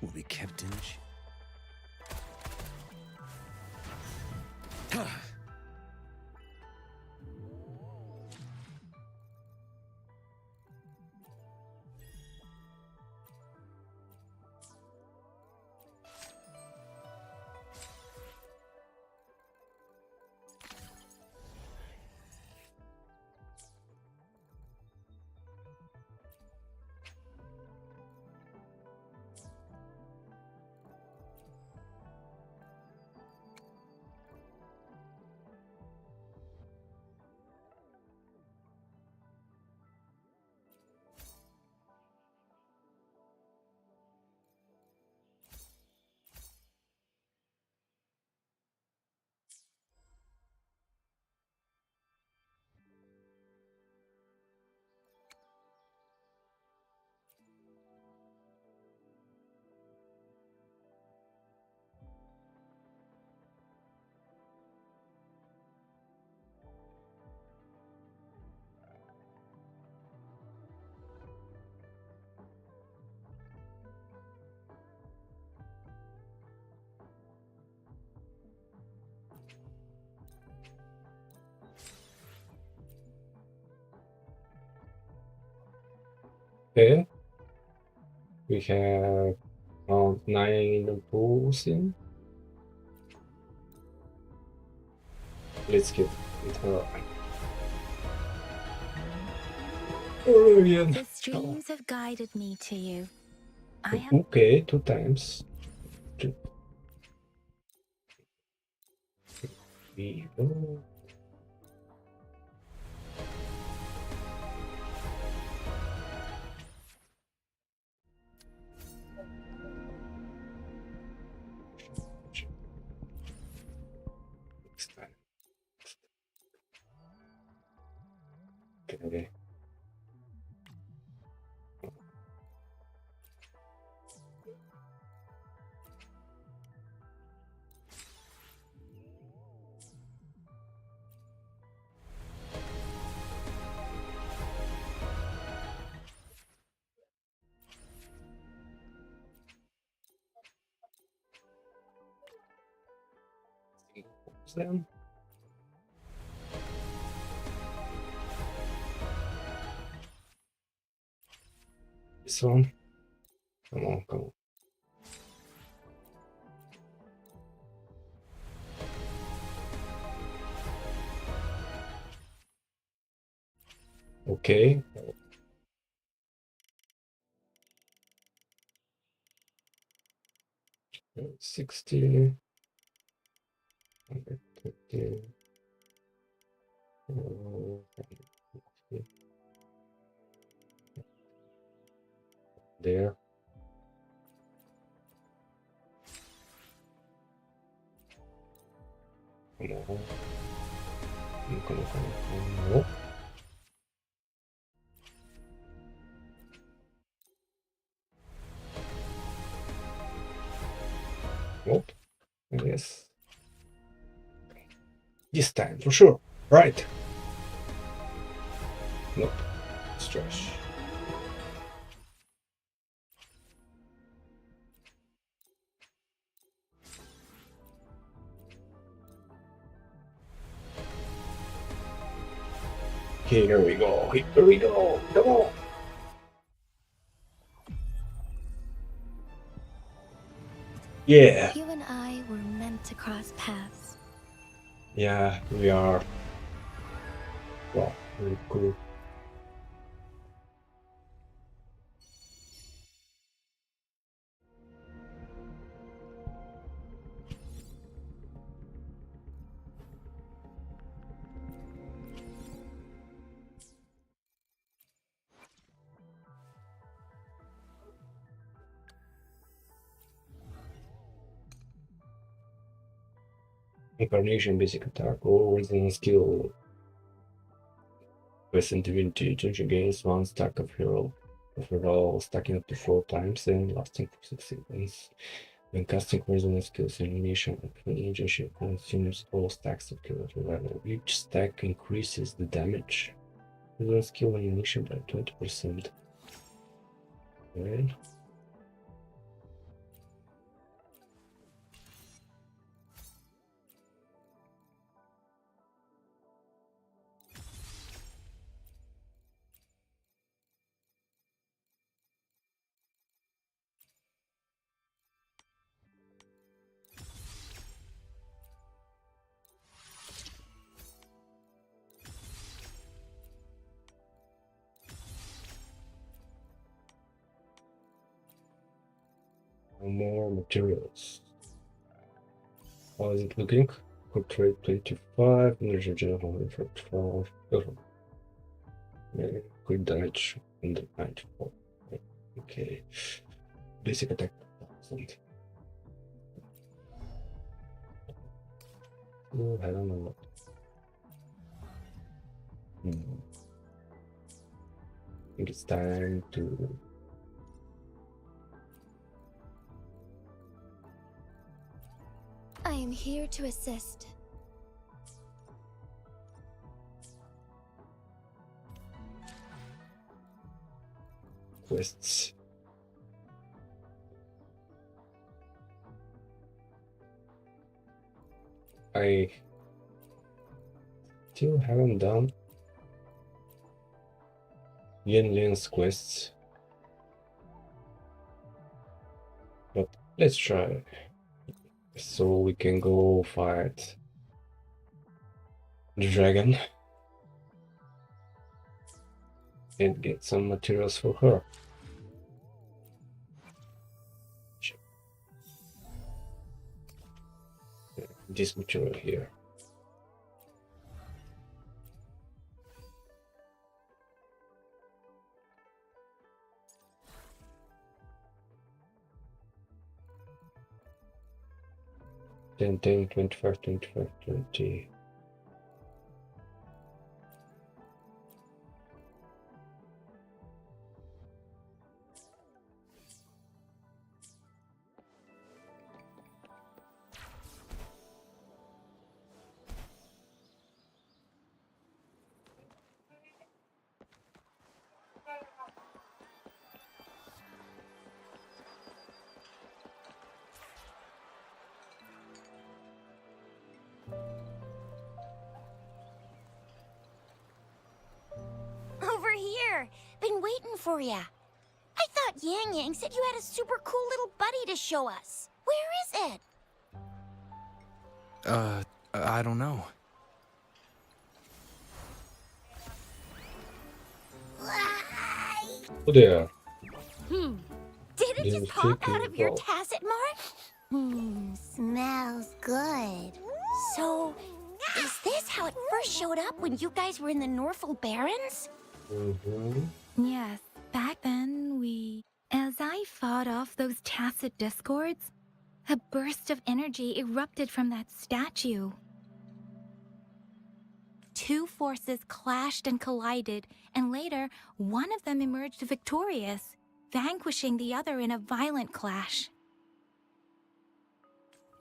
will be kept in check. Okay. We have around 9 pools in. Let's get it her. The streams have guided me to you. I have Okay, 2 times. 2. Oh. Next time. Okay. Them. This one. Come on, come on. Okay. 60. 130. There. Come on. Come on, come on. Nope. Nope. Yes. This time, for sure. Right. Nope. It's trash. Here we go. Here we go. Come on. Yeah. You and I were meant to cross paths. Yeah, we are. Wow, very cool. Incarnation basic attack or resident skill. Present divinity change against 1 stack of hero. Overall, stacking up to 4 times and lasting for 6 seconds. When casting resonant skills, animation of an agency consumes all stacks of hero level. Each stack increases the damage. Resonant skill animation by 20%. Okay. More materials. How is it looking? Quick trade 25, energy gen 145. Quick damage 194. Okay. Basic attack 1000. Oh, I don't know what. I think it's time to. I am here to assist. Quests. I still haven't done Yen Lin's quests, but let's try. So we can go fight the dragon and get some materials for her. This material here. Ten, 25, 25, 20. Over here! Been waiting for ya. I thought Yang Yang said you had a super cool little buddy to show us. Where is it? I don't know. Oh, there. Did it just pop out of your tacit mark? Smells good. So, is this how it first showed up when you guys were in the Norfolk Barrens? Yes, back then as I fought off those tacit discords, a burst of energy erupted from that statue. Two forces clashed and collided, and later, one of them emerged victorious, vanquishing the other in a violent clash.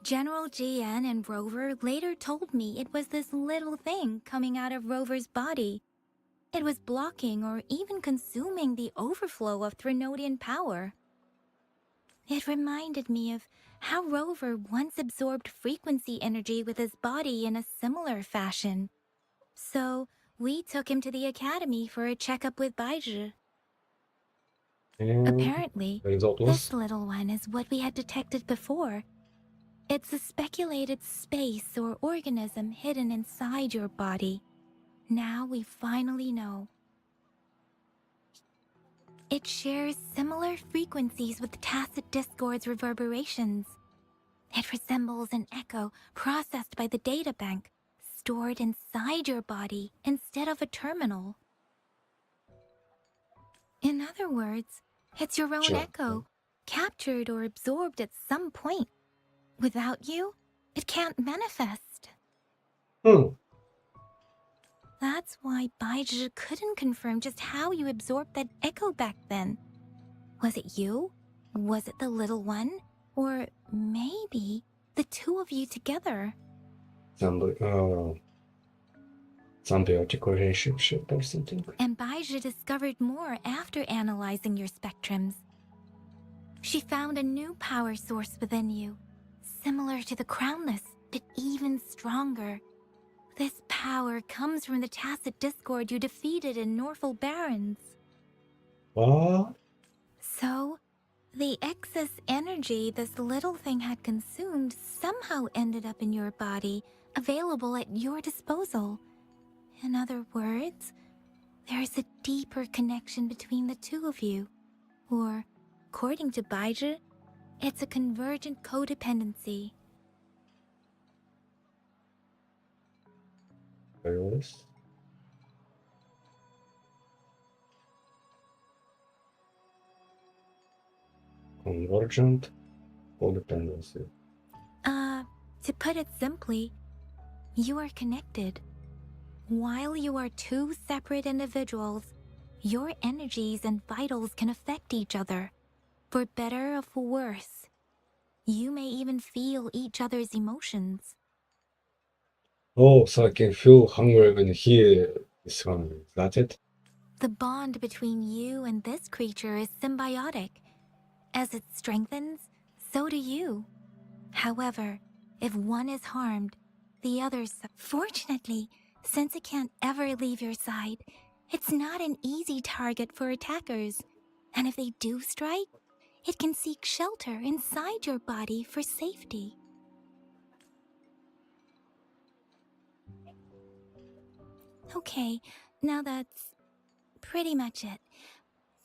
General GN and Rover later told me it was this little thing coming out of Rover's body. It was blocking or even consuming the overflow of Threnodian power. It reminded me of how Rover once absorbed frequency energy with his body in a similar fashion. So, we took him to the academy for a checkup with Baizhi. Apparently, the result was this little one is what we had detected before. It's a speculated space or organism hidden inside your body. Now we finally know. It shares similar frequencies with tacit discord's reverberations. It resembles an echo processed by the data bank, stored inside your body instead of a terminal. In other words, it's your own echo, captured or absorbed at some point. Without you, it can't manifest. That's why Baizhi couldn't confirm just how you absorbed that echo back then. Was it you? Was it the little one? Or maybe the two of you together? Symbiotic relationship or something. And Baizhi discovered more after analyzing your spectrums. She found a new power source within you, similar to the Crownless, but even stronger. This power comes from the tacit discord you defeated in Norfolk Barrens. What? So, the excess energy this little thing had consumed somehow ended up in your body, available at your disposal. In other words, there's a deeper connection between the two of you. Or, according to Baizhi, It's a convergent codependency. Virus. Convergent codependency. To put it simply, you are connected. While you are two separate individuals, your energies and vitals can affect each other, for better or for worse. You may even feel each other's emotions. Oh, so I can feel hunger when he is hungry. Is that it? The bond between you and this creature is symbiotic. As it strengthens, so do you. However, if one is harmed, the other Fortunately, since it can't ever leave your side, it's not an easy target for attackers. And if they do strike, it can seek shelter inside your body for safety. Okay, now that's pretty much it.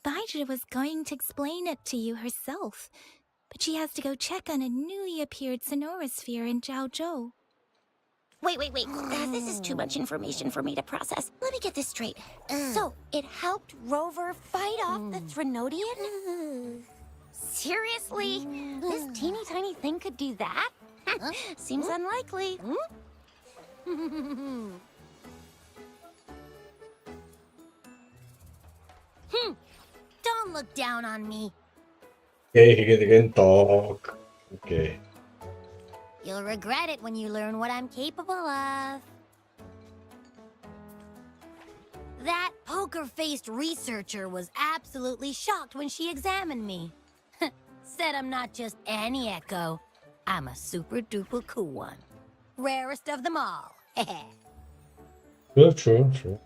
Baija was going to explain it to you herself, but she has to go check on a newly appeared sonorosphere in Jiaozhou. Wait. This is too much information for me to process. Let me get this straight. So, it helped Rover fight off the Threnodian? Seriously? This teeny tiny thing could do that? Seems unlikely. Don't look down on me. Okay, he can talk. Okay. You'll regret it when you learn what I'm capable of. That poker-faced researcher was absolutely shocked when she examined me. Said I'm not just any echo. I'm a super-duper cool one. Rarest of them all. True.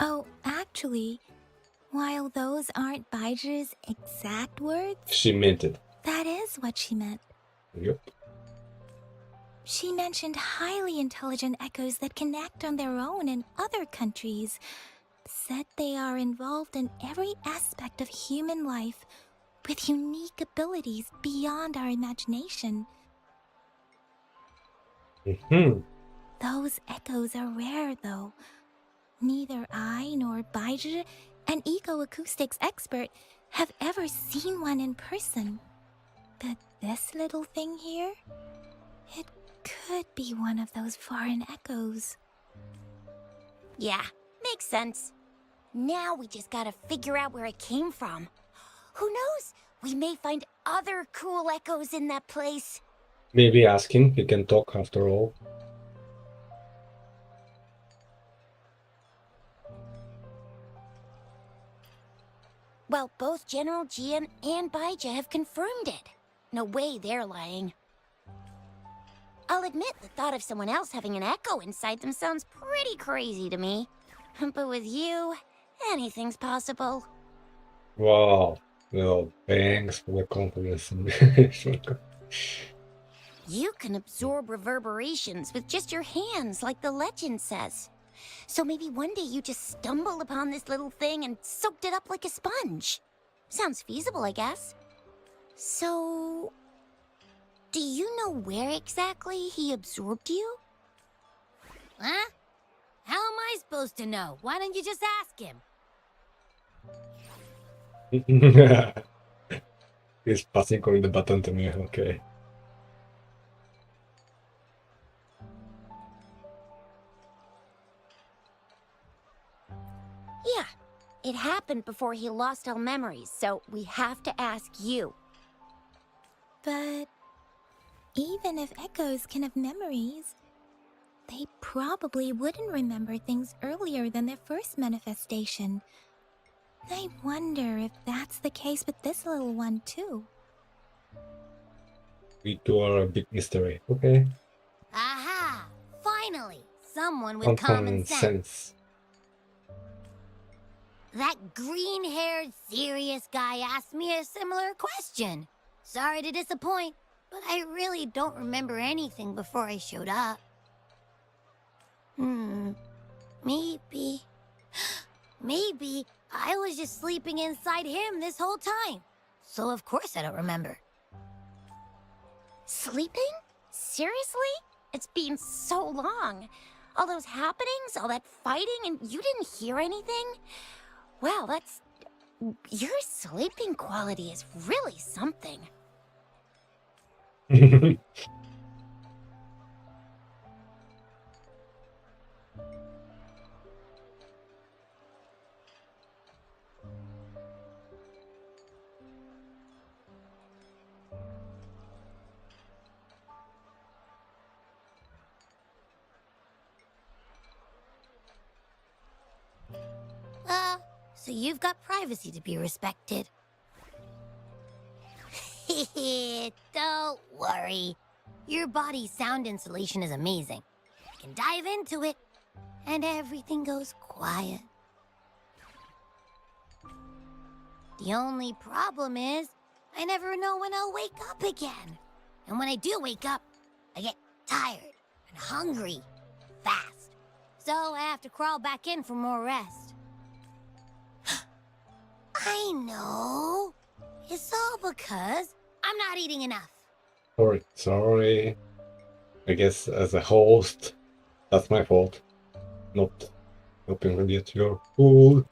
Oh, actually, while those aren't Baiji's exact words, She meant it. that is what she meant. Yep. She mentioned highly intelligent echoes that can act on their own in other countries. Said they are involved in every aspect of human life with unique abilities beyond our imagination. Those echoes are rare, though. Neither I nor Baija, an ecoacoustics expert, have ever seen one in person. But this little thing here, it could be one of those foreign echoes. Yeah, makes sense. Now we just gotta figure out where it came from. Who knows? We may find other cool echoes in that place. Maybe ask him. He can talk after all. Well, both General Jian and Baija have confirmed it. No way they're lying. I'll admit the thought of someone else having an echo inside them sounds pretty crazy to me. But with you, anything's possible. Wow. Well, thanks for the confidence. You can absorb reverberations with just your hands, like the legend says. So maybe one day you just stumbled upon this little thing and soaked it up like a sponge. Sounds feasible, I guess. So, do you know where exactly he absorbed you? Huh? How am I supposed to know? Why don't you just ask him? He's passing on the button to me. Okay. Yeah, it happened before he lost all memories, so we have to ask you. But even if echoes can have memories, they probably wouldn't remember things earlier than their first manifestation. I wonder if that's the case with this little one, too. We two are a big mystery. Okay. Aha! Finally! Someone with Common sense. That green-haired, serious guy asked me a similar question. Sorry to disappoint, but I really don't remember anything before I showed up. Maybe I was just sleeping inside him this whole time. So of course I don't remember. Sleeping? Seriously? It's been so long. All those happenings, all that fighting, and you didn't hear anything? Wow, your sleeping quality is really something. So you've got privacy to be respected. Don't worry. Your body's sound insulation is amazing. I can dive into it, and everything goes quiet. The only problem is, I never know when I'll wake up again. And when I do wake up, I get tired and hungry fast. So I have to crawl back in for more rest. I know. It's all because I'm not eating enough. Sorry. I guess as a host, that's my fault. Not helping you get your food.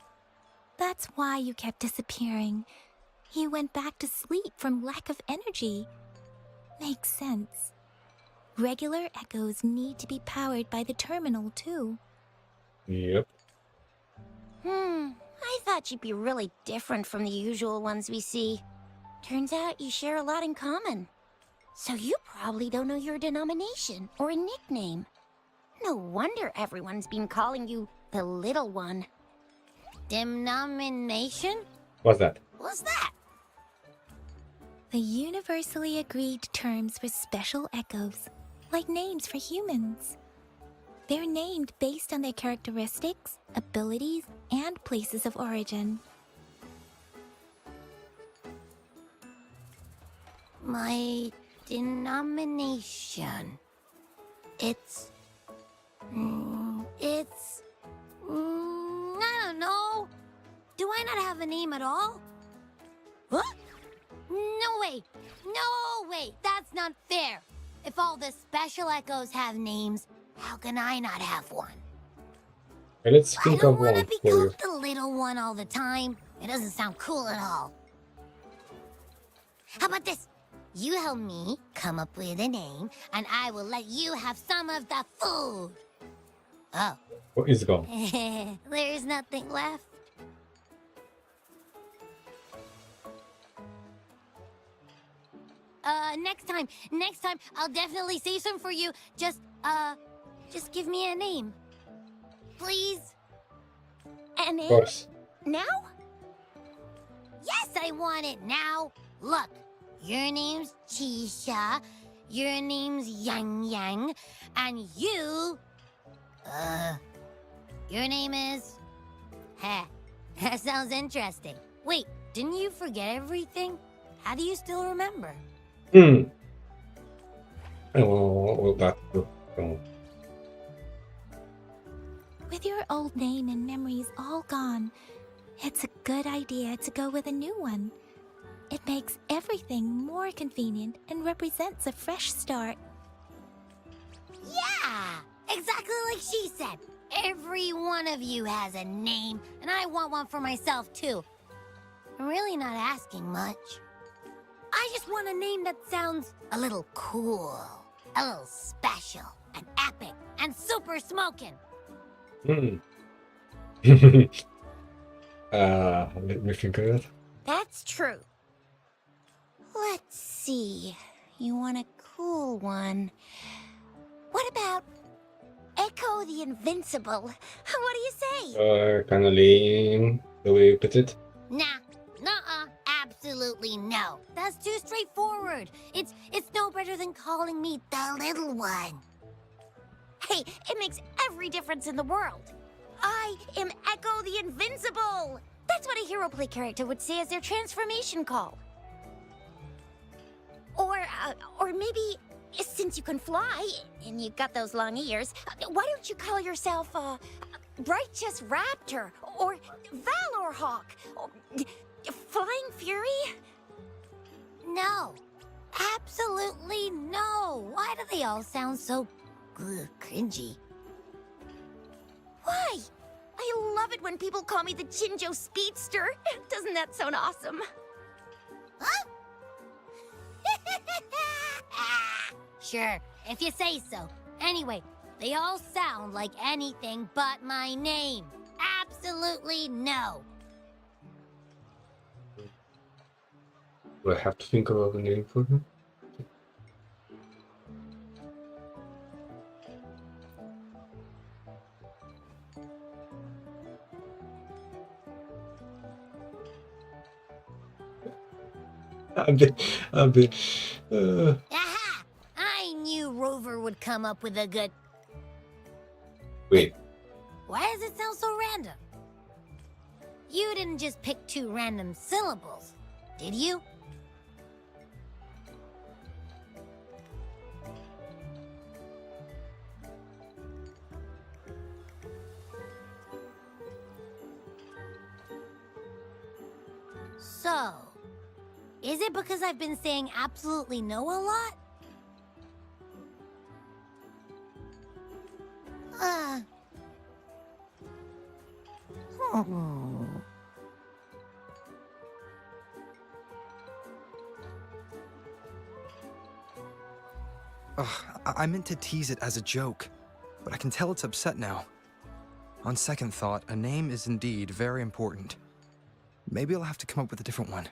That's why you kept disappearing. You went back to sleep from lack of energy. Makes sense. Regular echoes need to be powered by the terminal, too. Yep. I thought you'd be really different from the usual ones we see. Turns out you share a lot in common. So you probably don't know your denomination or a nickname. No wonder everyone's been calling you the Little One. Denomination? What's that? What's that? The universally agreed terms for special echoes, like names for humans. They're named based on their characteristics, abilities, and places of origin. My denomination. It's... I don't know. Do I not have a name at all? What? No way! No way! That's not fair! If all the special echoes have names, how can I not have one? Okay, let's I think don't of want one to be for you. called the little one all the time. It doesn't sound cool at all. How about this? You help me come up with a name, and I will let you have some of the food. Oh. What is gone? There's nothing left. Next time, I'll definitely save some for you. Just give me a name. Please? A Of name? course. Now? Yes, I want it now. Look, your name's Chisha, your name's Yang Yang, and your name is... Heh, that sounds interesting. Wait, didn't you forget everything? How do you still remember? Oh, that. Oh. With your old name and memories all gone, it's a good idea to go with a new one. It makes everything more convenient and represents a fresh start. Yeah, exactly like she said. Every one of you has a name, and I want one for myself too. I'm really not asking much. I just want a name that sounds a little cool, a little special, and epic, and super smoking. Let me think of it. That's true. Let's see. You want a cool one. What about Echo the Invincible? What do you say? Kinda lame, the way you put it. Nah, nuh-uh, absolutely no. That's too straightforward. It's no better than calling me the Little One. Hey, it makes every difference in the world. I am Echo the Invincible. That's what a hero play character would say as their transformation call. Or maybe, since you can fly, and you've got those long ears, why don't you call yourself, Righteous Raptor, or Valor Hawk, or Flying Fury? No. Absolutely no. Why do they all sound so cringy? Why? I love it when people call me the Jinjo Speedster. Doesn't that sound awesome? Huh? Sure, if you say so. Anyway, they all sound like anything but my name. Absolutely no. Do I have to think about a name for him? Aha! I knew Rover would come up with a good... Wait, Why does it sound so random? You didn't just pick 2 random syllables, did you? So, is it because I've been saying absolutely no a lot? Hmm. Ugh, I meant to tease it as a joke, but I can tell it's upset now. On second thought, a name is indeed very important. Maybe I'll have to come up with a different one.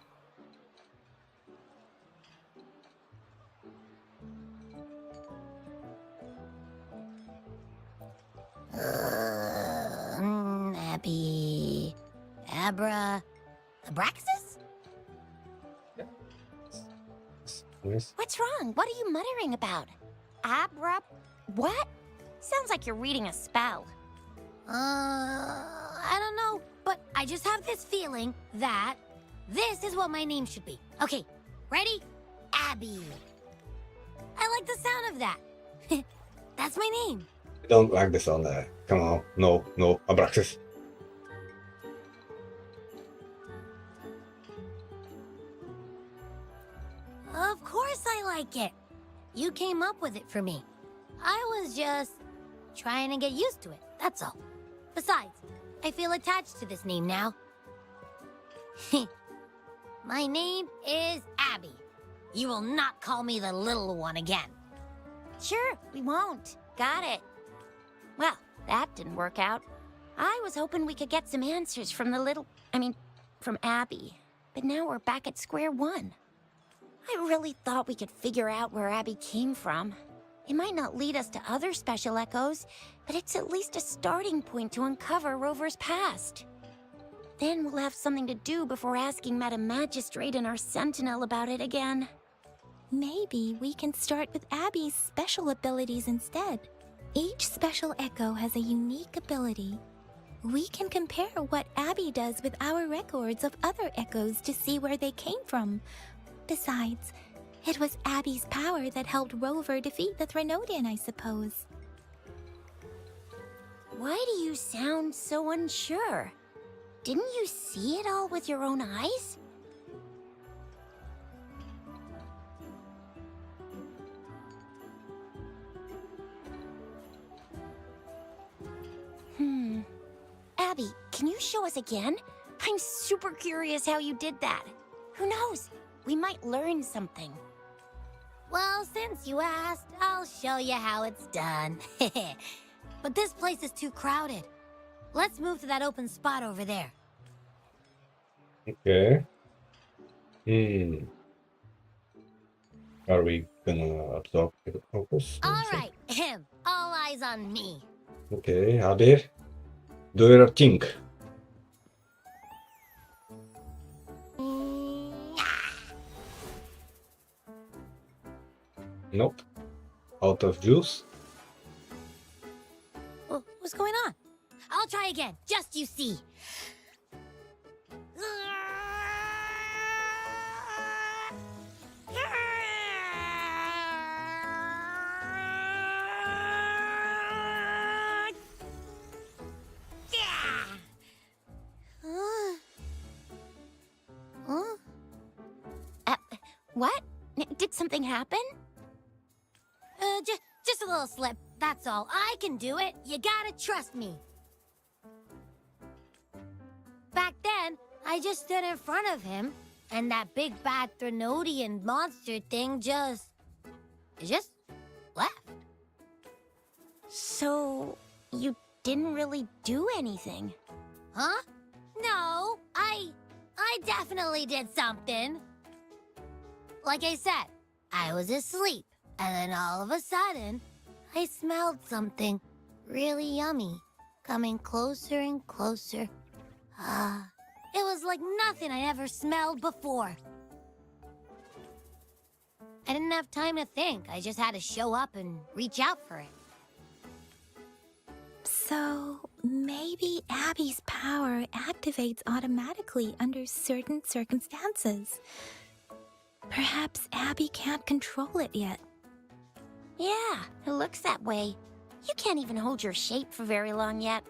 Abby... Abra... Abraxas? yes. What's wrong? What are you muttering about? Abra... What? Sounds like you're reading a spell. I don't know, but I just have this feeling that this is what my name should be. Okay, ready? Abby. I like the sound of that. That's my name. I don't like the sound there. Come on. No, Abraxas. Of course I like it. You came up with it for me. I was just trying to get used to it, that's all. Besides, I feel attached to this name now. My name is Abby. You will not call me the little one again. Sure, we won't. Got it. Well, that didn't work out. I was hoping we could get some answers from from Abby. But now we're back at square one. I really thought we could figure out where Abby came from. It might not lead us to other special echoes, but it's at least a starting point to uncover Rover's past. Then we'll have something to do before asking Madam Magistrate and our Sentinel about it again. Maybe we can start with Abby's special abilities instead. Each special echo has a unique ability. We can compare what Abby does with our records of other echoes to see where they came from. Besides, it was Abby's power that helped Rover defeat the Threnodian, I suppose. Why do you sound so unsure? Didn't you see it all with your own eyes? Abby, can you show us again? I'm super curious how you did that. Who knows? We might learn something. Well, since you asked, I'll show you how it's done. But this place is too crowded. Let's move to that open spot over there. Okay. Are we gonna absorb the focus? All right, all eyes on me. Okay, Abby. Do your thing. Nope. Out of juice. What's going on? I'll try again, just you see. What? Did something happen? Just a little slip, that's all. I can do it. You gotta trust me. Back then, I just stood in front of him, and that big bad Threnodian monster thing just left. So, you didn't really do anything? Huh? No, I definitely did something. Like I said, I was asleep, and then all of a sudden, I smelled something really yummy coming closer and closer. It was like nothing I'd ever smelled before. I didn't have time to think. I just had to show up and reach out for it. So, maybe Abby's power activates automatically under certain circumstances. Perhaps Abby can't control it yet. Yeah, it looks that way. You can't even hold your shape for very long yet.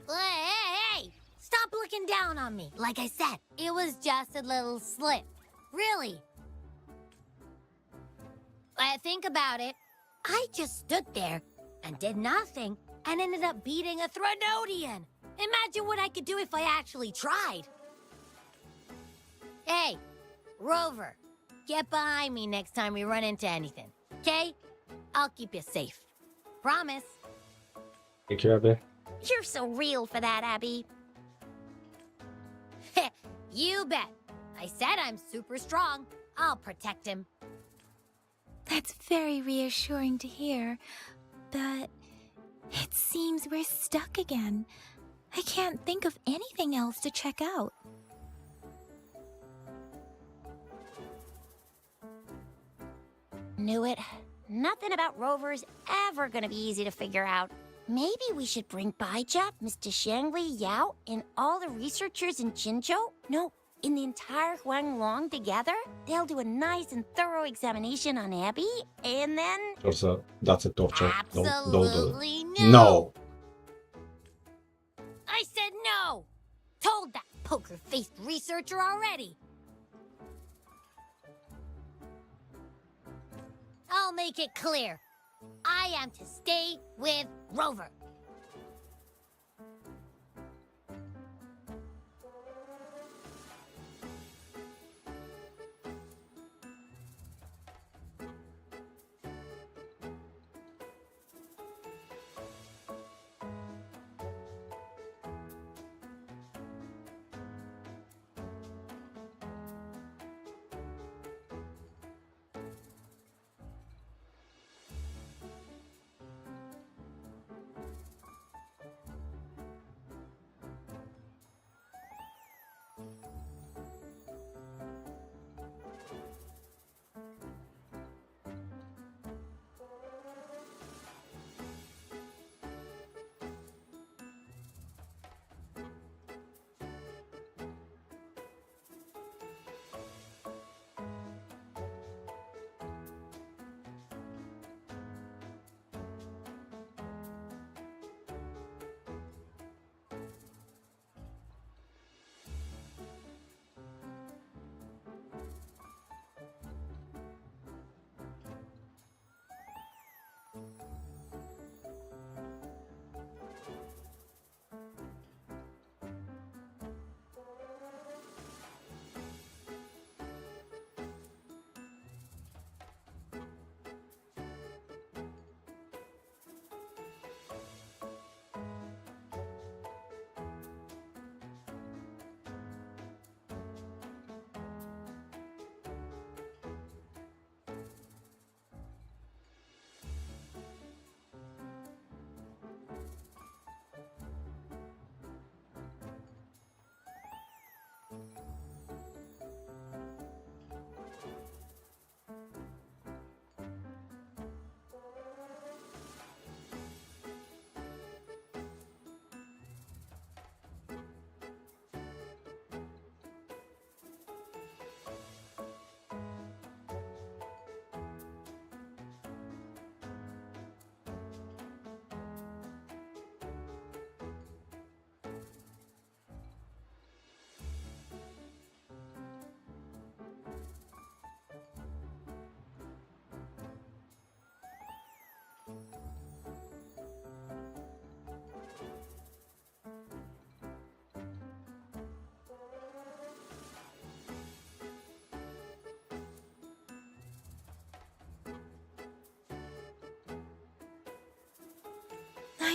Hey! Stop looking down on me. Like I said, it was just a little slip. Really. Think about it. I just stood there and did nothing and ended up beating a Threnodian. Imagine what I could do if I actually tried. Hey, Rover, get behind me next time we run into anything, okay? I'll keep you safe. Promise. Thank you, Abby. You're so real for that, Abby. You bet. I said I'm super strong. I'll protect him. That's very reassuring to hear, but it seems we're stuck again. I can't think of anything else to check out. Knew it. Nothing about Rover is ever gonna be easy to figure out. Maybe we should bring Baija, Mr. Shangli, Yao, and all the researchers in Jinzhou? No, in the entire Huanglong together? They'll do a nice and thorough examination on Abby, and then... That's a torture. Absolutely Don't do it. no. No! I said no. Told that poker-faced researcher already. I'll make it clear. I am to stay with Rover.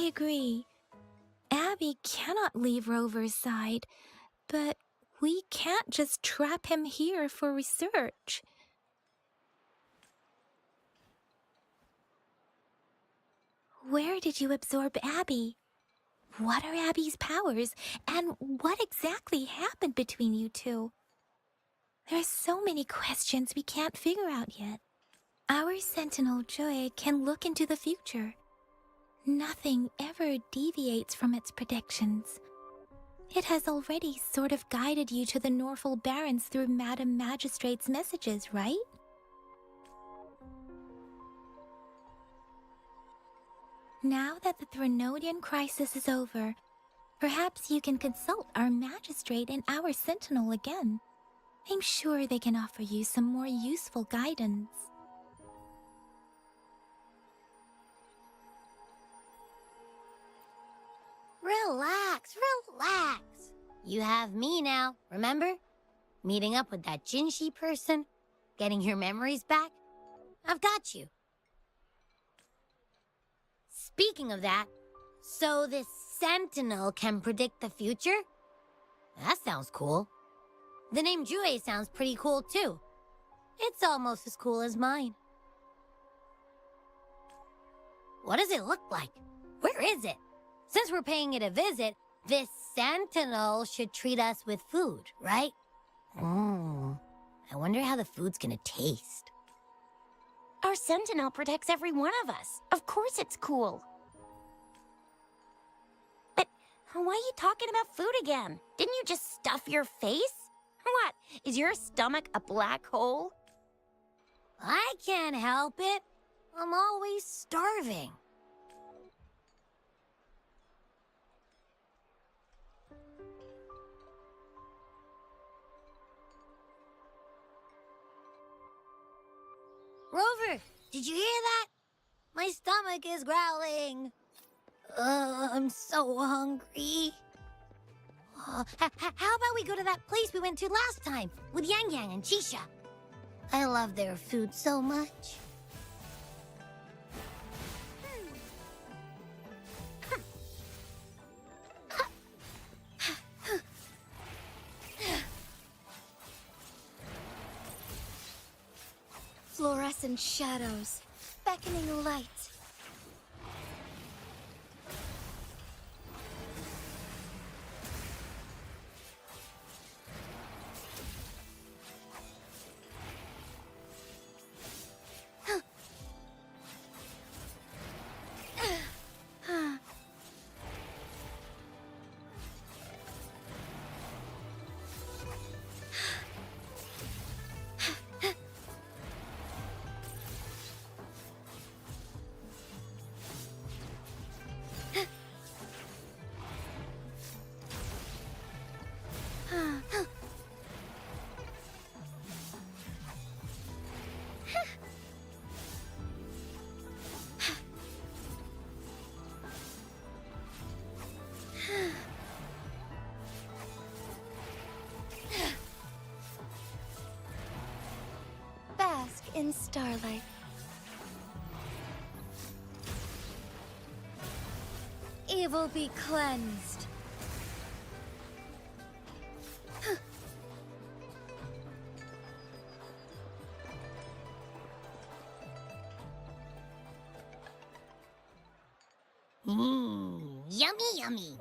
I agree. Abby cannot leave Rover's side, but we can't just trap him here for research. Where did you absorb Abby? What are Abby's powers, and what exactly happened between you two? There are so many questions we can't figure out yet. Our Sentinel Joy can look into the future. Nothing ever deviates from its predictions. It has already sort of guided you to the Norfolk Barrens through Madam Magistrate's messages, right? Now that the Threnodian crisis is over, perhaps you can consult our Magistrate and our Sentinel again. I'm sure they can offer you some more useful guidance. Relax, relax. You have me now, remember? Meeting up with that Jinhsi person, getting your memories back. I've got you. Speaking of that, so this Sentinel can predict the future? That sounds cool. The name Jue sounds pretty cool too. It's almost as cool as mine. What does it look like? Where is it? Since we're paying it a visit, this Sentinel should treat us with food, right? I wonder how the food's gonna taste. Our Sentinel protects every one of us. Of course it's cool. But why are you talking about food again? Didn't you just stuff your face? What, is your stomach a black hole? I can't help it. I'm always starving. Rover, did you hear that? My stomach is growling. I'm so hungry. How about we go to that place we went to last time with Yang Yang and Chisha? I love their food so much. Fluorescent shadows, beckoning light. Bask in starlight. Evil be cleansed. Yummy, yummy.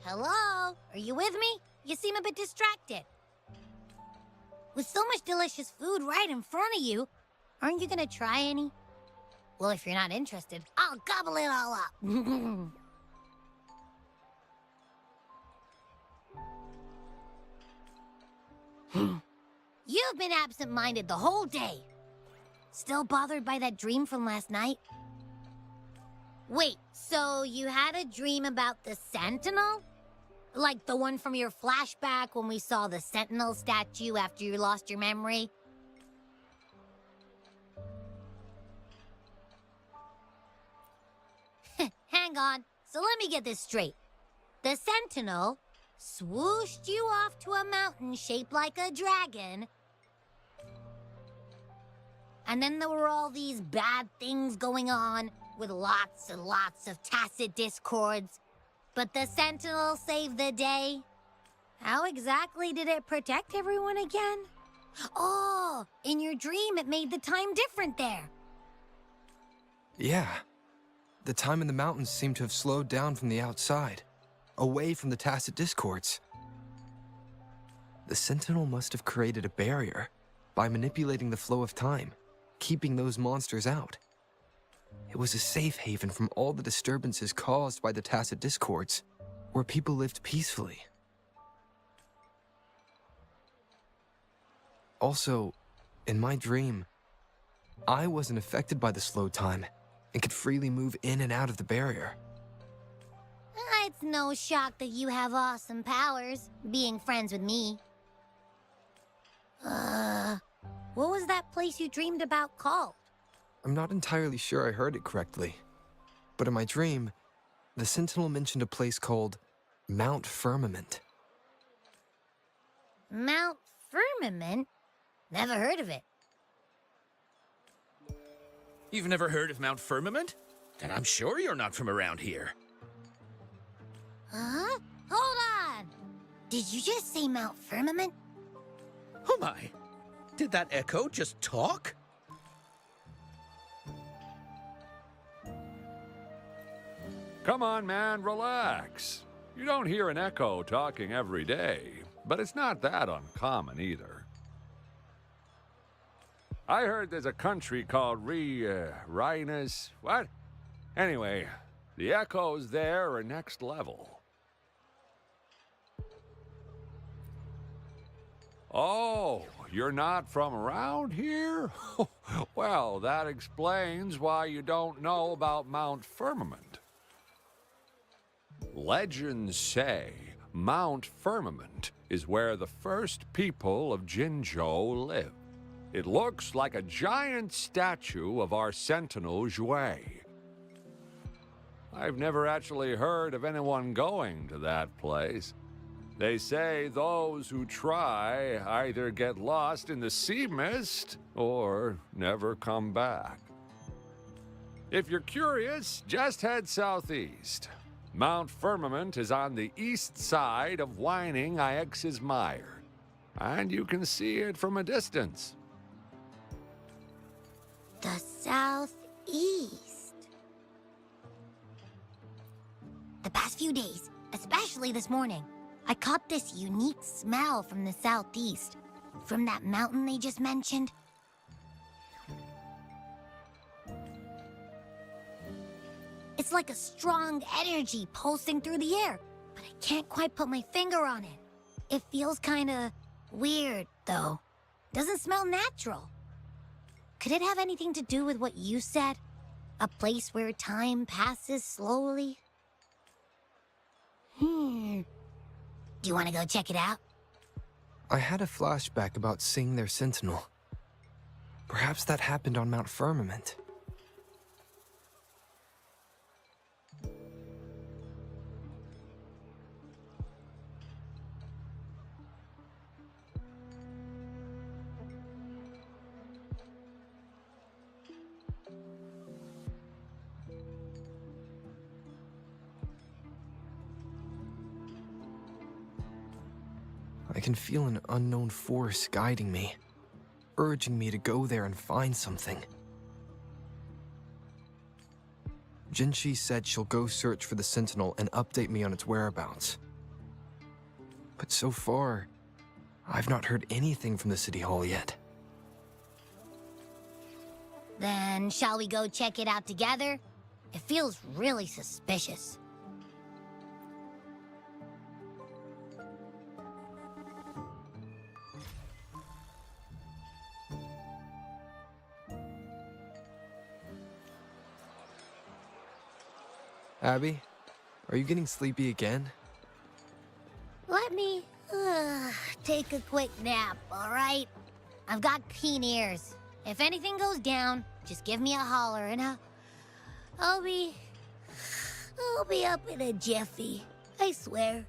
Hello? Are you with me? You seem a bit distracted. With so much delicious food right in front of you, aren't you gonna try any? Well, if you're not interested, I'll gobble it all up. You've been absent-minded the whole day. Still bothered by that dream from last night? Wait, so you had a dream about the Sentinel? Like the one from your flashback when we saw the Sentinel statue after you lost your memory? Hang on, so let me get this straight. The Sentinel swooshed you off to a mountain shaped like a dragon, And then there were all these bad things going on, with lots and lots of tacit discords. But the Sentinel saved the day. How exactly did it protect everyone again? Oh, in your dream it made the time different there. Yeah. The time in the mountains seemed to have slowed down from the outside, away from the tacit discords. The Sentinel must have created a barrier by manipulating the flow of time, keeping those monsters out. It was a safe haven from all the disturbances caused by the tacit discords, where people lived peacefully. Also, in my dream, I wasn't affected by the slow time and could freely move in and out of the barrier. It's no shock that you have awesome powers, being friends with me. What was that place you dreamed about called? I'm not entirely sure I heard it correctly, but in my dream, the Sentinel mentioned a place called Mount Firmament. Mount Firmament? Never heard of it. You've never heard of Mount Firmament? Then I'm sure you're not from around here. Huh? Hold on! Did you just say Mount Firmament? Oh my! Did that echo just talk? Come on, man, relax. You don't hear an echo talking every day, but it's not that uncommon either. I heard there's a country called Rhinus. What? Anyway, the echoes there are next level. Oh, you're not from around here? Well, that explains why you don't know about Mount Firmament. Legends say Mount Firmament is where the first people of Jinzhou lived. It looks like a giant statue of our Sentinel Zhui. I've never actually heard of anyone going to that place. They say those who try either get lost in the sea mist or never come back. If you're curious, just head southeast. Mount Firmament is on the east side of Whining Ix's Mire, and you can see it from a distance. The southeast. The past few days, especially this morning, I caught this unique smell from the southeast, from that mountain they just mentioned. It's like a strong energy pulsing through the air, but I can't quite put my finger on it. It feels kinda weird, though. Doesn't smell natural. Could it have anything to do with what you said? A place where time passes slowly? Do you want to go check it out? I had a flashback about seeing their Sentinel. Perhaps that happened on Mount Firmament. I can feel an unknown force guiding me, urging me to go there and find something. Jinhsi said she'll go search for the Sentinel and update me on its whereabouts. But so far, I've not heard anything from the City Hall yet. Then shall we go check it out together? It feels really suspicious. Abby, are you getting sleepy again? Let me take a quick nap, all right? I've got keen ears. If anything goes down, just give me a holler and I'll be up in a jiffy. I swear.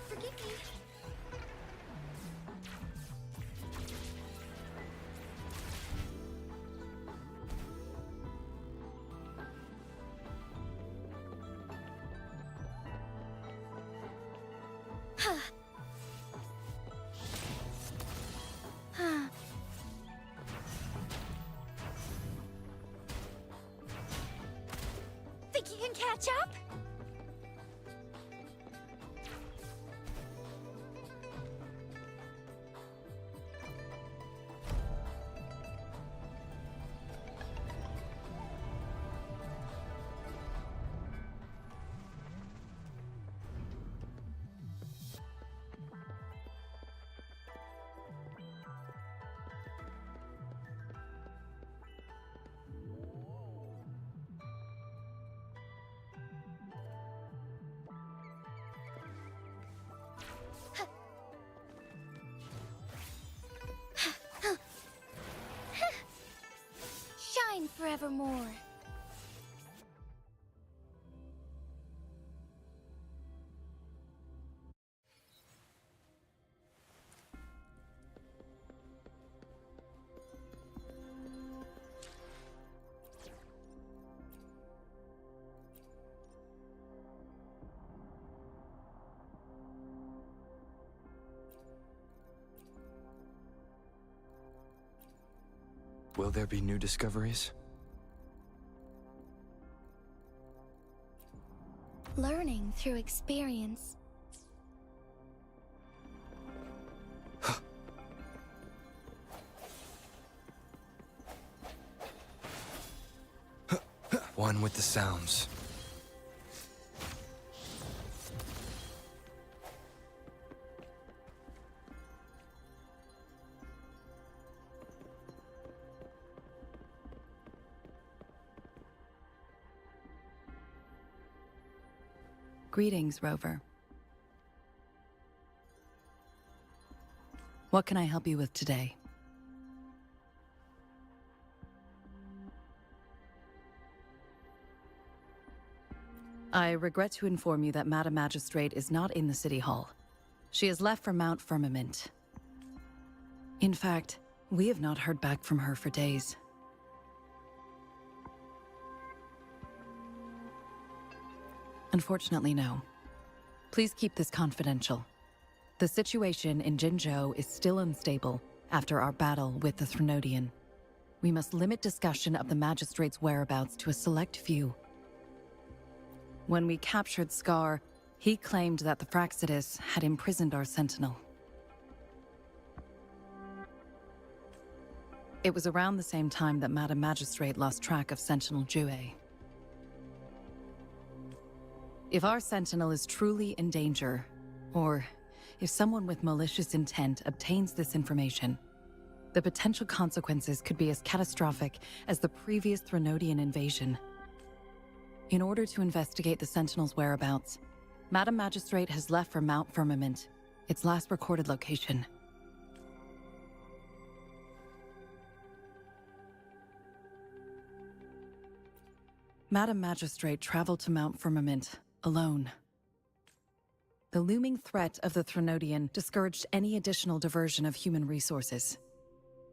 Forgive me. Think you can catch up? Shine forevermore. Will there be new discoveries? Learning through experience. One with the sounds. Greetings, Rover. What can I help you with today? I regret to inform you that Madam Magistrate is not in the City Hall. She has left for Mount Firmament. In fact, we have not heard back from her for days. Unfortunately, no. Please keep this confidential. The situation in Jinzhou is still unstable after our battle with the Threnodian. We must limit discussion of the Magistrate's whereabouts to a select few. When we captured Scar, he claimed that the Fraxidus had imprisoned our Sentinel. It was around the same time that Madam Magistrate lost track of Sentinel Jue. If our Sentinel is truly in danger, or if someone with malicious intent obtains this information, the potential consequences could be as catastrophic as the previous Threnodian invasion. In order to investigate the Sentinel's whereabouts, Madam Magistrate has left for Mount Firmament, its last recorded location. Madam Magistrate traveled to Mount Firmament alone. The looming threat of the Threnodian discouraged any additional diversion of human resources.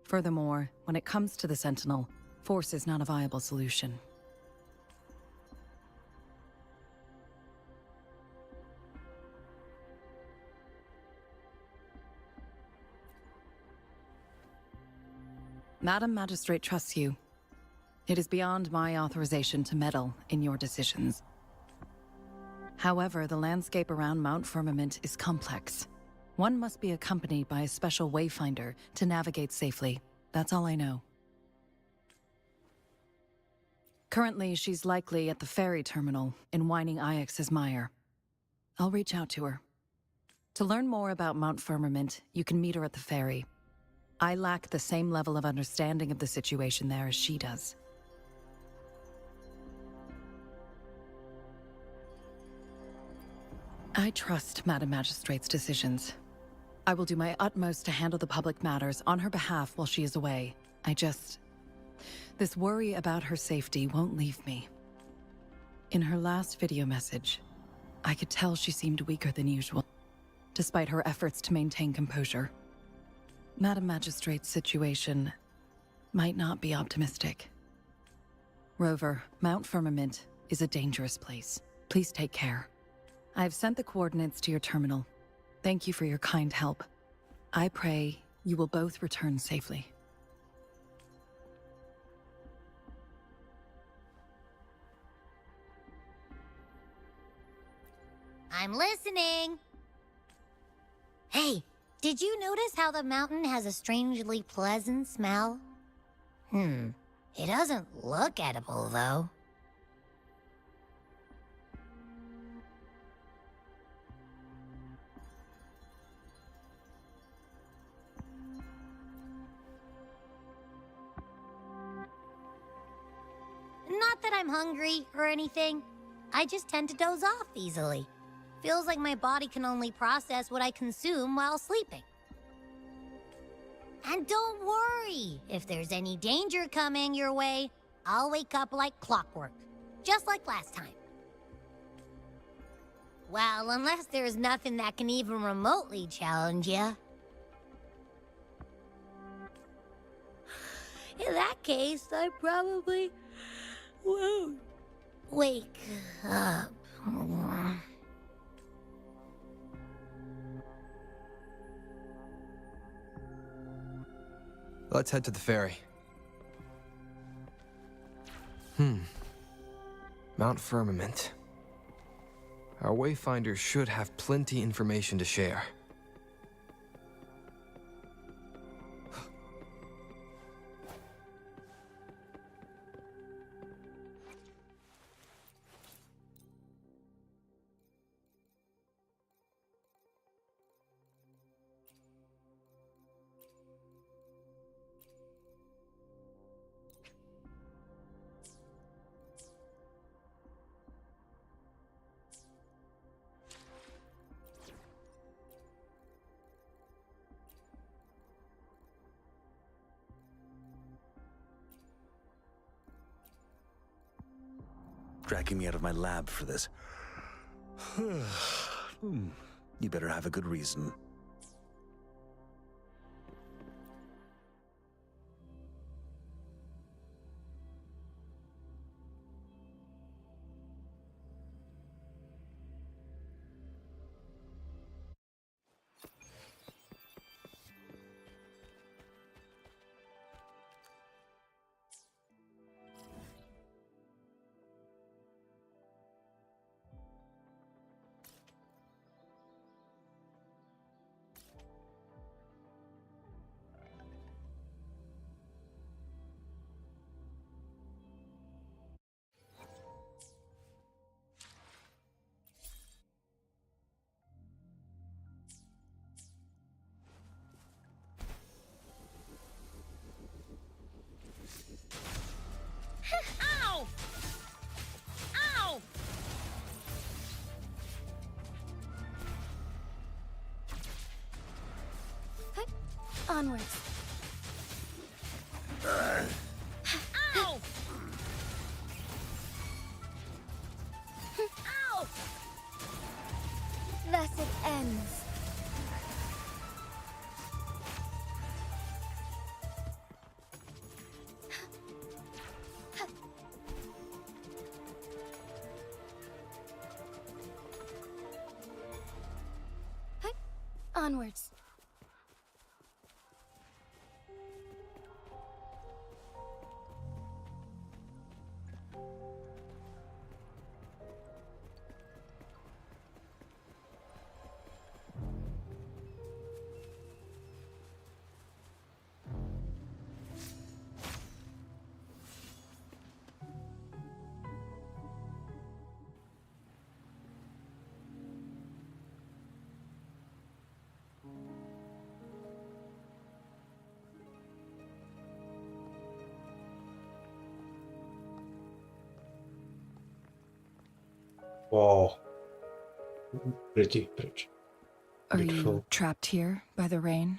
Furthermore, when it comes to the Sentinel, force is not a viable solution. Madam Magistrate trusts you. It is beyond my authorization to meddle in your decisions. However, the landscape around Mount Firmament is complex. One must be accompanied by a special wayfinder to navigate safely. That's all I know. Currently, she's likely at the ferry terminal in Whining Ix's Mire. I'll reach out to her. To learn more about Mount Firmament, you can meet her at the ferry. I lack the same level of understanding of the situation there as she does. I trust Madam Magistrate's decisions. I will do my utmost to handle the public matters on her behalf while she is away. This worry about her safety won't leave me. In her last video message, I could tell she seemed weaker than usual, despite her efforts to maintain composure. Madam Magistrate's situation might not be optimistic. Rover, Mount Firmament is a dangerous place. Please take care. I've sent the coordinates to your terminal. Thank you for your kind help. I pray you will both return safely. I'm listening. Hey, did you notice how the mountain has a strangely pleasant smell? It doesn't look edible, though. Not that I'm hungry or anything. I just tend to doze off easily. Feels like my body can only process what I consume while sleeping. And don't worry, if there's any danger coming your way, I'll wake up like clockwork, just like last time. Well, unless there's nothing that can even remotely challenge you. In that case, I probably won't wake up. Let's head to the ferry. Mount Firmament. Our Wayfinder should have plenty information to share. Dragging me out of my lab for this. You better have a good reason. Ow! Ow! Onwards. Ow! Ow! Thus it ends. Onwards. Wow. Pretty. Are Beautiful. you trapped here by the rain?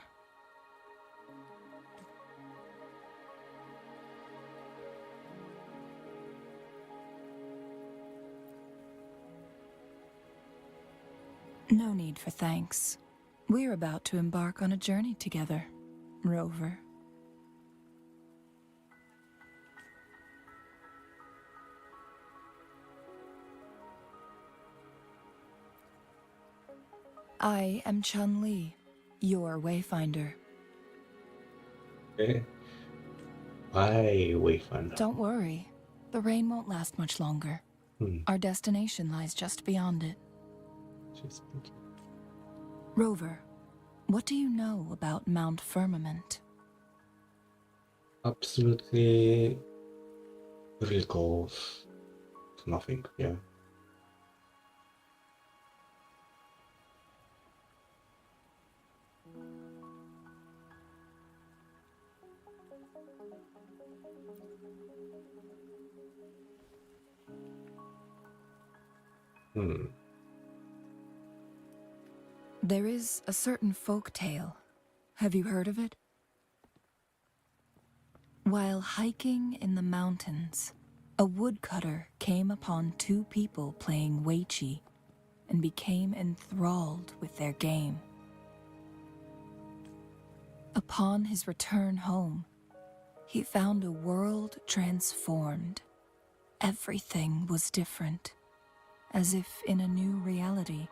No need for thanks. We're about to embark on a journey together, Rover. I am Chun-Li, your Wayfinder. Okay. Why Wayfinder? Don't worry, the rain won't last much longer. Our destination lies just beyond it. Just Rover, what do you know about Mount Firmament? absolutely really close to nothing, yeah. There is a certain folk tale. Have you heard of it? While hiking in the mountains, a woodcutter came upon two people playing Weiqi and became enthralled with their game. Upon his return home, he found a world transformed. Everything was different, as if in a new reality.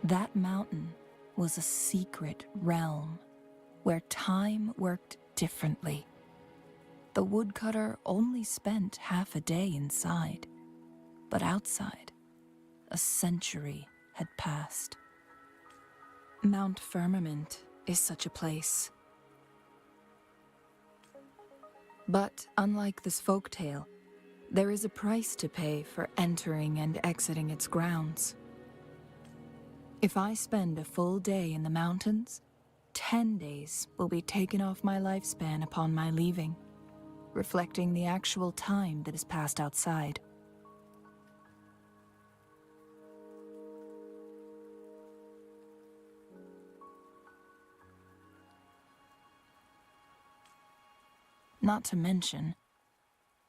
That mountain was a secret realm where time worked differently. The woodcutter only spent half a day inside, but outside, a century had passed. Mount Firmament is such a place. But unlike this folktale, there is a price to pay for entering and exiting its grounds. If I spend a full day in the mountains, 10 days will be taken off my lifespan upon my leaving, reflecting the actual time that is passed outside. Not to mention,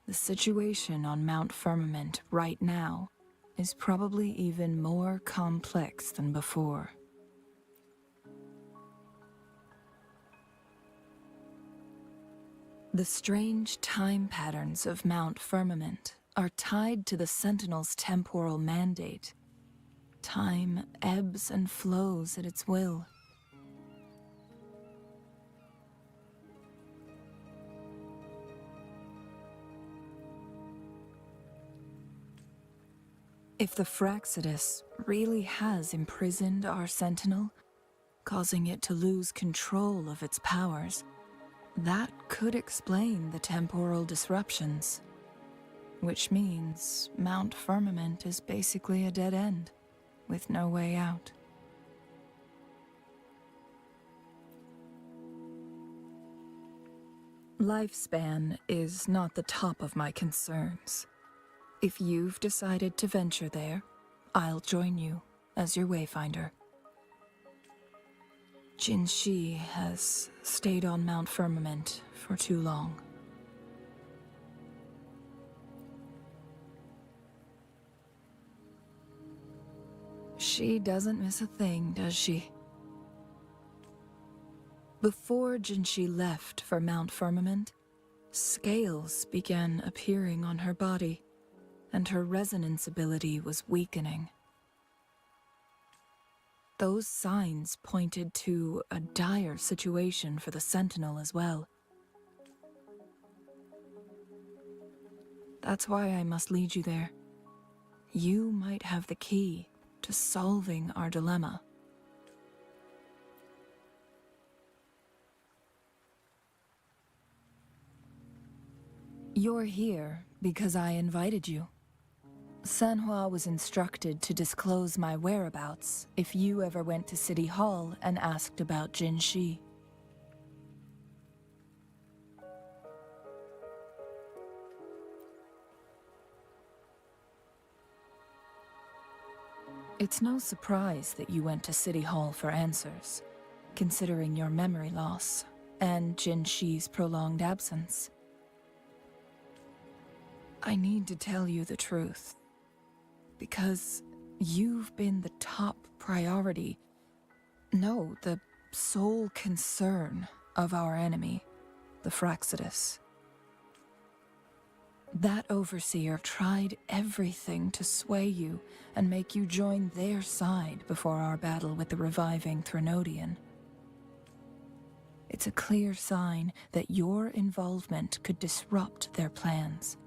the situation on Mount Firmament right now is probably even more complex than before. The strange time patterns of Mount Firmament are tied to the Sentinel's temporal mandate. Time ebbs and flows at its will. If the Fraxidus really has imprisoned our Sentinel, causing it to lose control of its powers, that could explain the temporal disruptions. Which means Mount Firmament is basically a dead end, with no way out. Lifespan is not the top of my concerns. If you've decided to venture there, I'll join you as your wayfinder. Jinhsi has stayed on Mount Firmament for too long. She doesn't miss a thing, does she? Before Jinhsi left for Mount Firmament, scales began appearing on her body, and her resonance ability was weakening. Those signs pointed to a dire situation for the Sentinel as well. That's why I must lead you there. You might have the key to solving our dilemma. You're here because I invited you. Sanhua was instructed to disclose my whereabouts if you ever went to City Hall and asked about Jinhsi. It's no surprise that you went to City Hall for answers, considering your memory loss and Jinhsi's prolonged absence. I need to tell you the truth. Because you've been the top priority, no, the sole concern of our enemy, the Fraxidus. That overseer tried everything to sway you and make you join their side before our battle with the reviving Threnodian. It's a clear sign that your involvement could disrupt their plans,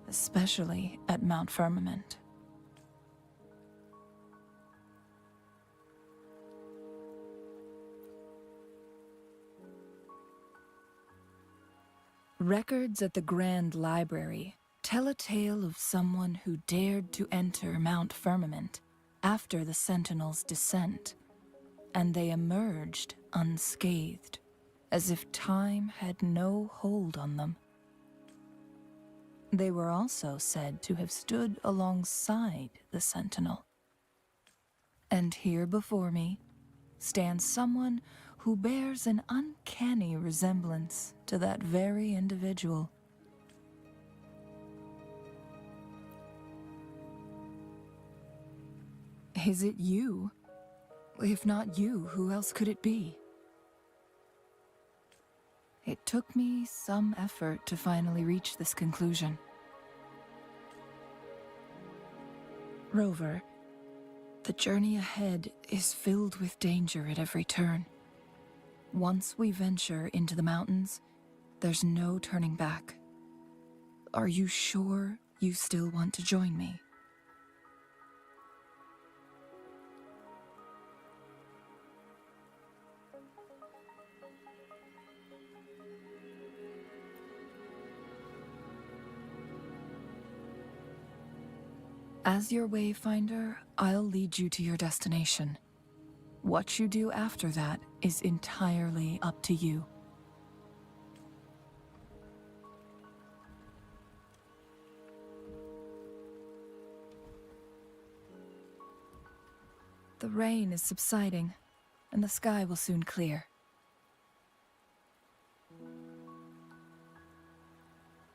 especially at Mount Firmament. Records at the Grand Library tell a tale of someone who dared to enter Mount Firmament after the Sentinels' descent, and they emerged unscathed, as if time had no hold on them. They were also said to have stood alongside the Sentinel. And here before me stands someone who bears an uncanny resemblance to that very individual. Is it you? If not you, who else could it be? It took me some effort to finally reach this conclusion. Rover, the journey ahead is filled with danger at every turn. Once we venture into the mountains, there's no turning back. Are you sure you still want to join me? As your wayfinder, I'll lead you to your destination. What you do after that is entirely up to you. The rain is subsiding, and the sky will soon clear.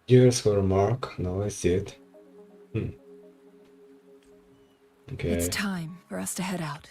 Here's her mark. Now I see it. Okay. It's time for us to head out.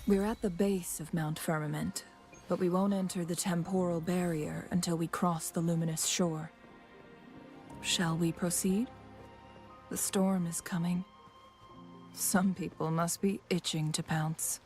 We're at the base of Mount Firmament, but we won't enter the temporal barrier until we cross the luminous shore. Shall we proceed? The storm is coming. Some people must be itching to pounce.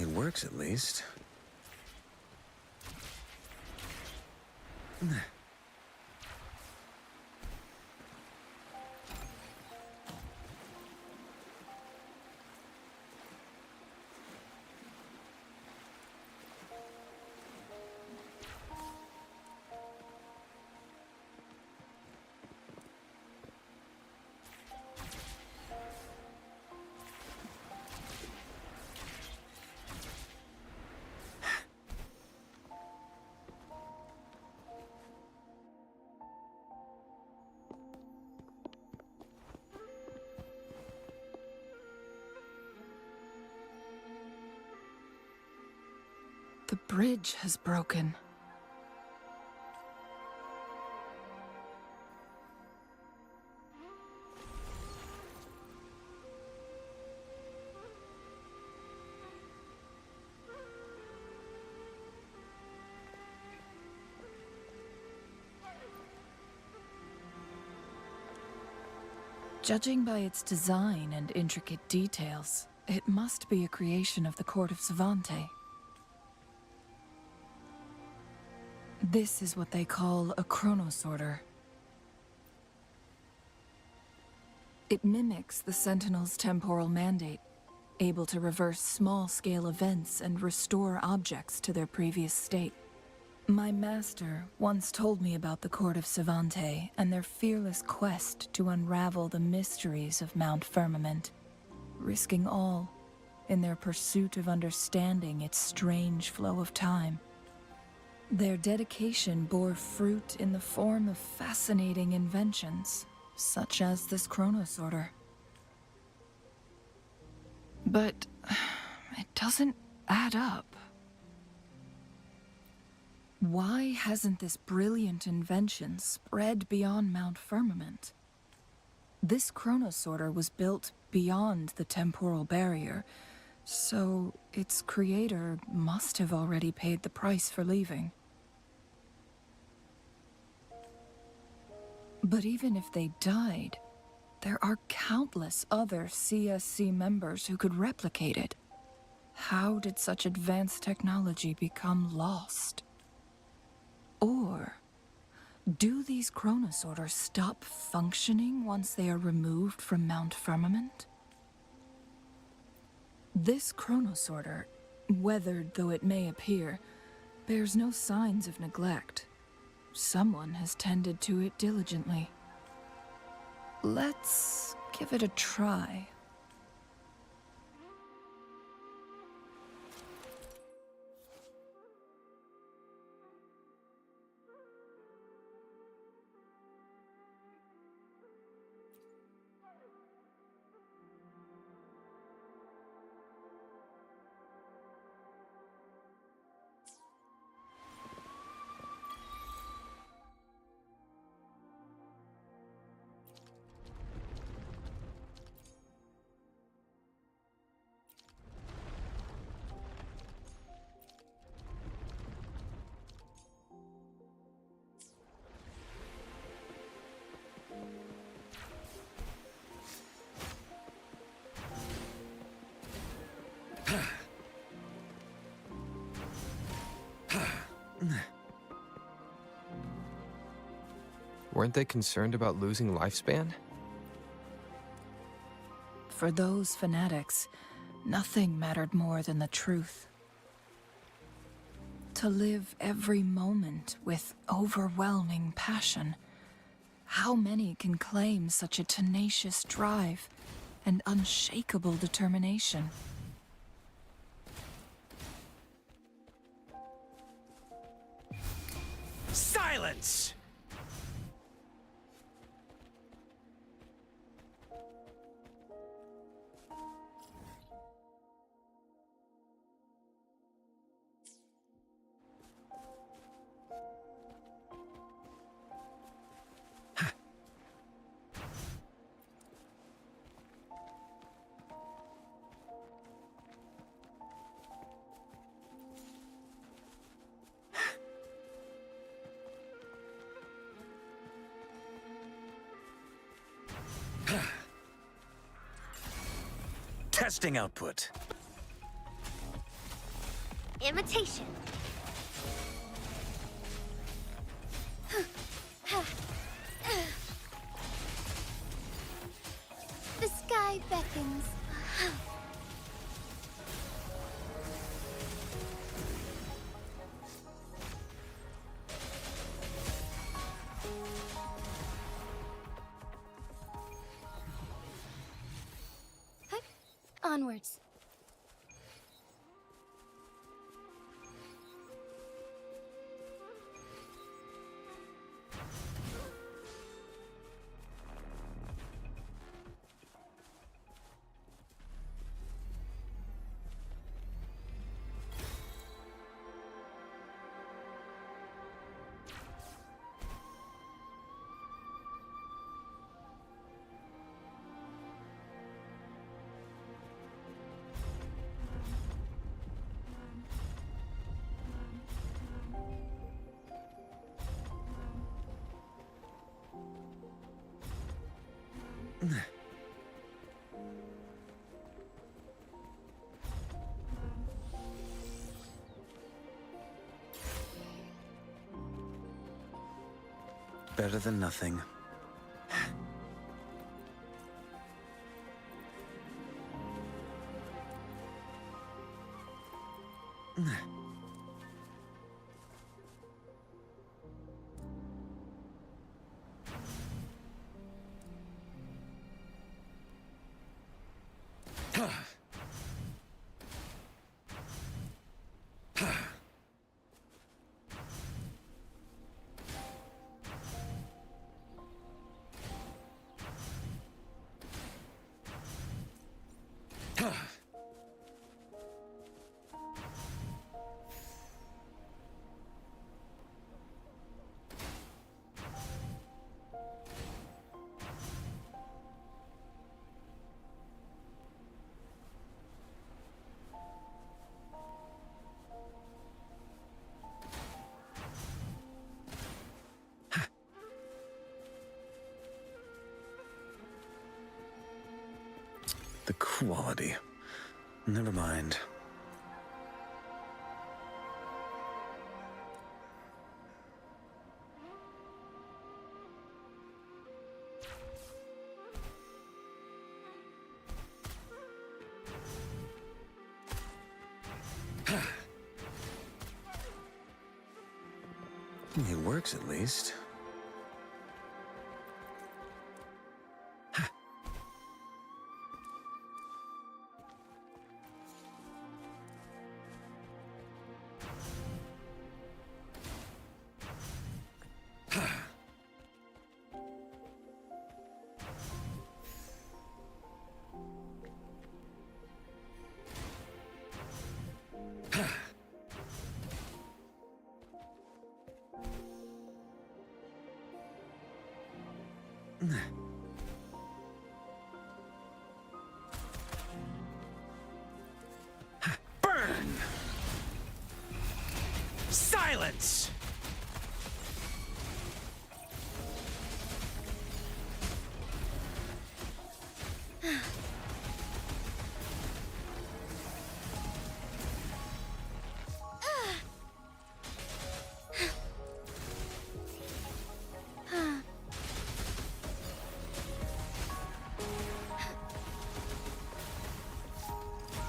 It works at least. The bridge has broken. Judging by its design and intricate details, it must be a creation of the court of Savante. This is what they call a chronosorter. It mimics the Sentinel's temporal mandate, able to reverse small-scale events and restore objects to their previous state. My master once told me about the Court of Savante and their fearless quest to unravel the mysteries of Mount Firmament, risking all in their pursuit of understanding its strange flow of time. Their dedication bore fruit in the form of fascinating inventions, such as this chronosorter. But it doesn't add up. Why hasn't this brilliant invention spread beyond Mount Firmament? This chronosorter was built beyond the temporal barrier, so its creator must have already paid the price for leaving. But even if they died, there are countless other CSC members who could replicate it. How did such advanced technology become lost? Or do these chronosorters stop functioning once they are removed from Mount Firmament? This chronosorter, weathered though it may appear, bears no signs of neglect. Someone has tended to it diligently. Let's give it a try. Weren't they concerned about losing lifespan? For those fanatics, nothing mattered more than the truth. to live every moment with overwhelming passion. How many can claim such a tenacious drive and unshakable determination? Silence! Testing output. Imitation. The sky beckons. Onwards. Better than nothing. The quality. Never mind. It works at least. Burn! Silence!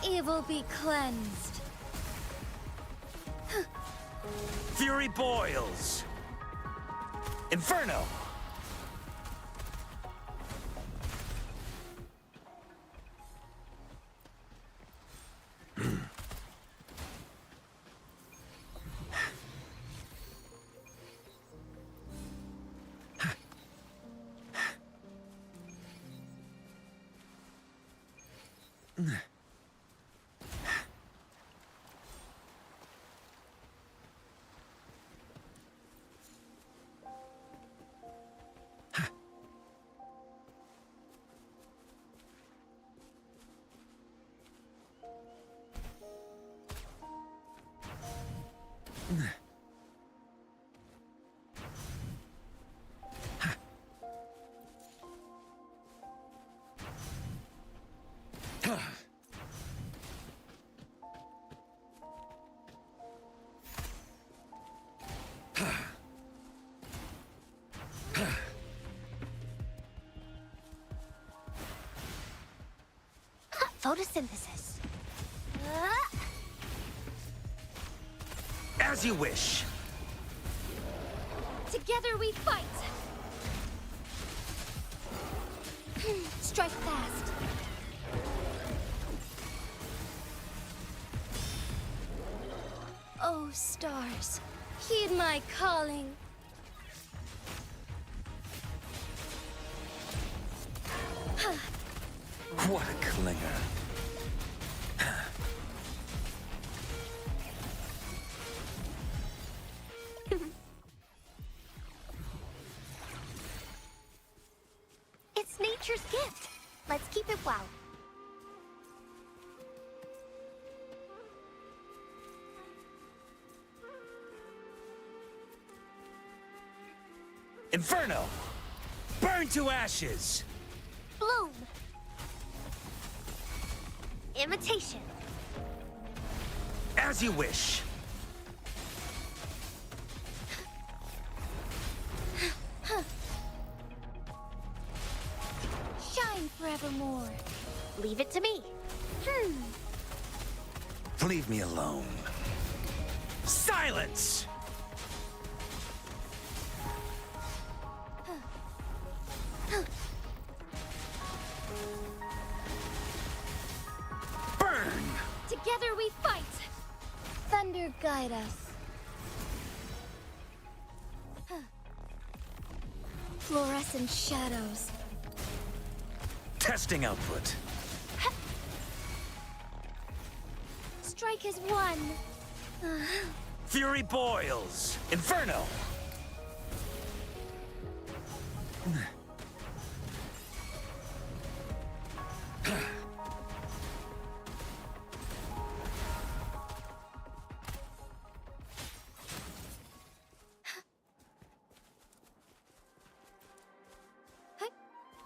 Evil be cleansed. Fury boils. Inferno. Photosynthesis. As you wish. Together we fight. Strike fast. Oh, stars, heed my calling. What a clinger. It's nature's gift. Let's keep it well. Inferno! Burn to ashes! Bloom. Imitation. As you wish. Shine forevermore. Leave it to me. Leave me alone. Silence! Burn! Together we fight. Thunder guide us. Fluorescent shadows. Testing output. Strike as one. Fury boils. Inferno!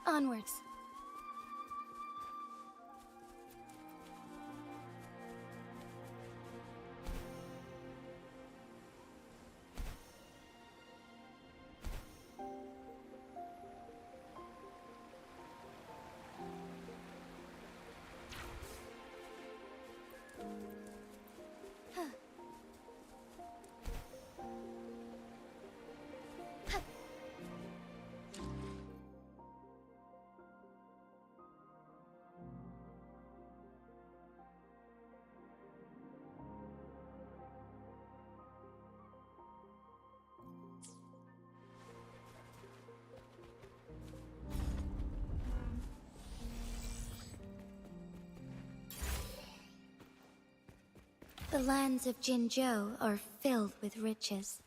Onwards. The lands of Jinzhou are filled with riches.